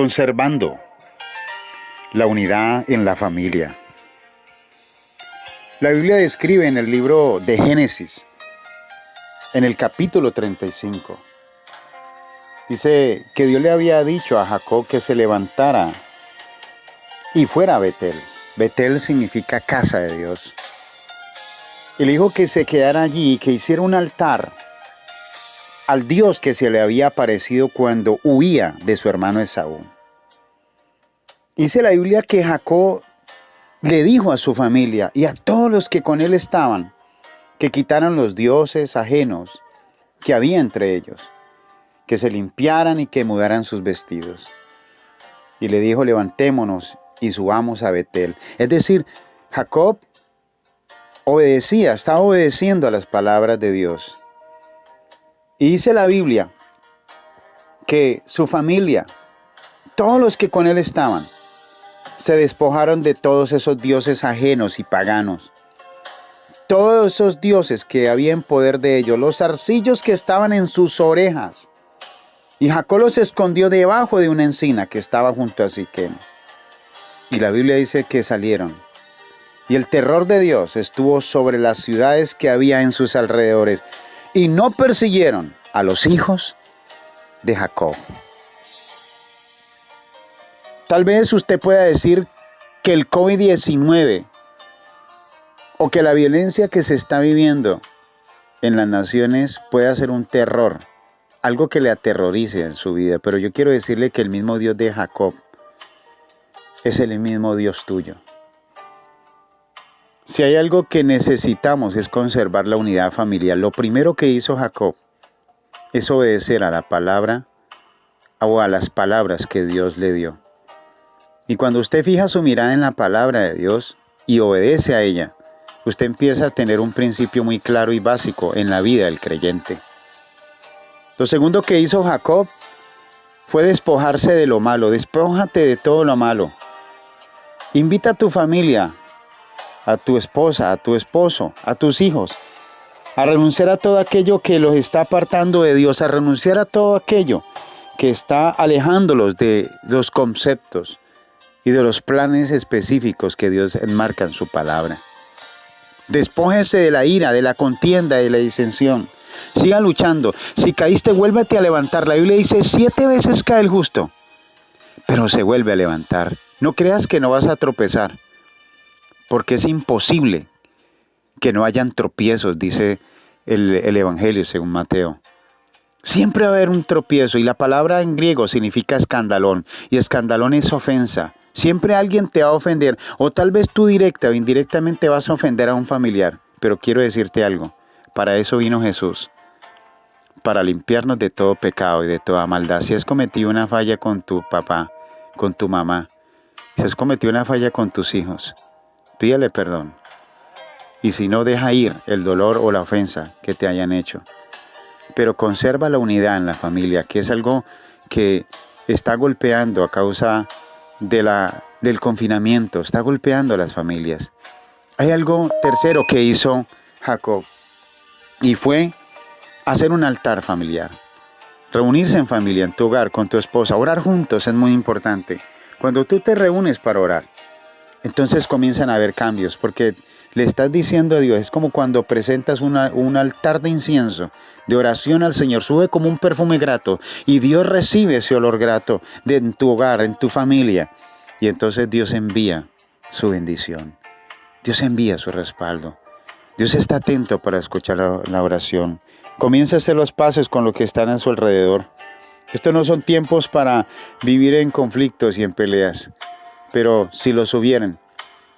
conservando la unidad en la familia. La Biblia describe en el libro de Génesis, en el capítulo 35, dice que Dios le había dicho a Jacob que se levantara y fuera a Betel. Betel significa casa de Dios. Y le dijo que se quedara allí y que hiciera un altar al Dios que se le había aparecido cuando huía de su hermano Esaú. Dice la Biblia que Jacob le dijo a su familia y a todos los que con él estaban que quitaran los dioses ajenos que había entre ellos, que se limpiaran y que mudaran sus vestidos. Y le dijo: levantémonos y subamos a Betel. Es decir, Jacob obedecía, estaba obedeciendo a las palabras de Dios. Y dice la Biblia que su familia, todos los que con él estaban, se despojaron de todos esos dioses ajenos y paganos. Todos esos dioses que había en poder de ellos, los zarcillos que estaban en sus orejas. Y Jacob los escondió debajo de una encina que estaba junto a Siquem. Y la Biblia dice que salieron. Y el terror de Dios estuvo sobre las ciudades que había en sus alrededores. Y no persiguieron a los hijos de Jacob. Tal vez usted pueda decir que el COVID-19 o que la violencia que se está viviendo en las naciones pueda ser un terror, algo que le aterrorice en su vida. Pero yo quiero decirle que el mismo Dios de Jacob es el mismo Dios tuyo. Si hay algo que necesitamos es conservar la unidad familiar. Lo primero que hizo Jacob es obedecer a la palabra o a las palabras que Dios le dio. Y cuando usted fija su mirada en la palabra de Dios y obedece a ella, usted empieza a tener un principio muy claro y básico en la vida del creyente. Lo segundo que hizo Jacob fue despojarse de lo malo. Despójate de todo lo malo. Invita a tu familia, a tu esposa, a tu esposo, a tus hijos, a renunciar a todo aquello que los está apartando de Dios, a renunciar a todo aquello que está alejándolos de los conceptos y de los planes específicos que Dios enmarca en su palabra. Despójese de la ira, de la contienda, de la disensión. Siga luchando. Si caíste, vuélvete a levantar. La Biblia dice 7 veces cae el justo, pero se vuelve a levantar. No creas que no vas a tropezar, porque es imposible que no hayan tropiezos, dice el Evangelio según Mateo. Siempre va a haber un tropiezo, y la palabra en griego significa escandalón, y escandalón es ofensa. Siempre alguien te va a ofender, o tal vez tú directa o indirectamente vas a ofender a un familiar. Pero quiero decirte algo, para eso vino Jesús, para limpiarnos de todo pecado y de toda maldad. Si has cometido una falla con tu papá, con tu mamá, si has cometido una falla con tus hijos, pídale perdón. Y si no, deja ir el dolor o la ofensa que te hayan hecho. Pero conserva la unidad en la familia, que es algo que está golpeando a causa del confinamiento, está golpeando a las familias. Hay algo tercero que hizo Jacob, y fue hacer un altar familiar. Reunirse en familia, en tu hogar, con tu esposa. Orar juntos es muy importante. Cuando tú te reúnes para orar, entonces comienzan a haber cambios, porque le estás diciendo a Dios, es como cuando presentas un altar de incienso, de oración al Señor, sube como un perfume grato, y Dios recibe ese olor grato en tu hogar, en tu familia, y entonces Dios envía su bendición, Dios envía su respaldo, Dios está atento para escuchar la oración. Comienza a hacer los paces con lo que están a su alrededor. Estos no son tiempos para vivir en conflictos y en peleas, pero si los hubieran,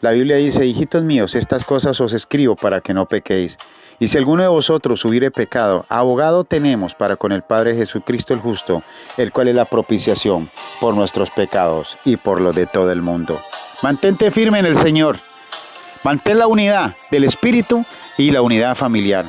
la Biblia dice: hijitos míos, estas cosas os escribo para que no pequéis. Y si alguno de vosotros hubiere pecado, abogado tenemos para con el Padre, Jesucristo el justo, el cual es la propiciación por nuestros pecados y por los de todo el mundo. Mantente firme en el Señor. Mantén la unidad del Espíritu y la unidad familiar.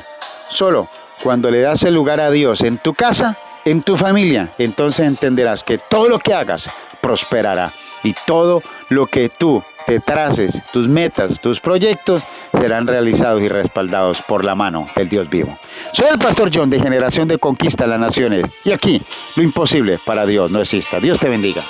Solo cuando le das el lugar a Dios en tu casa, en tu familia, entonces entenderás que todo lo que hagas prosperará. Y todo lo que tú te traces, tus metas, tus proyectos, serán realizados y respaldados por la mano del Dios vivo. Soy el Pastor John, de Generación de Conquista de las Naciones. Y aquí, lo imposible para Dios no exista. Dios te bendiga.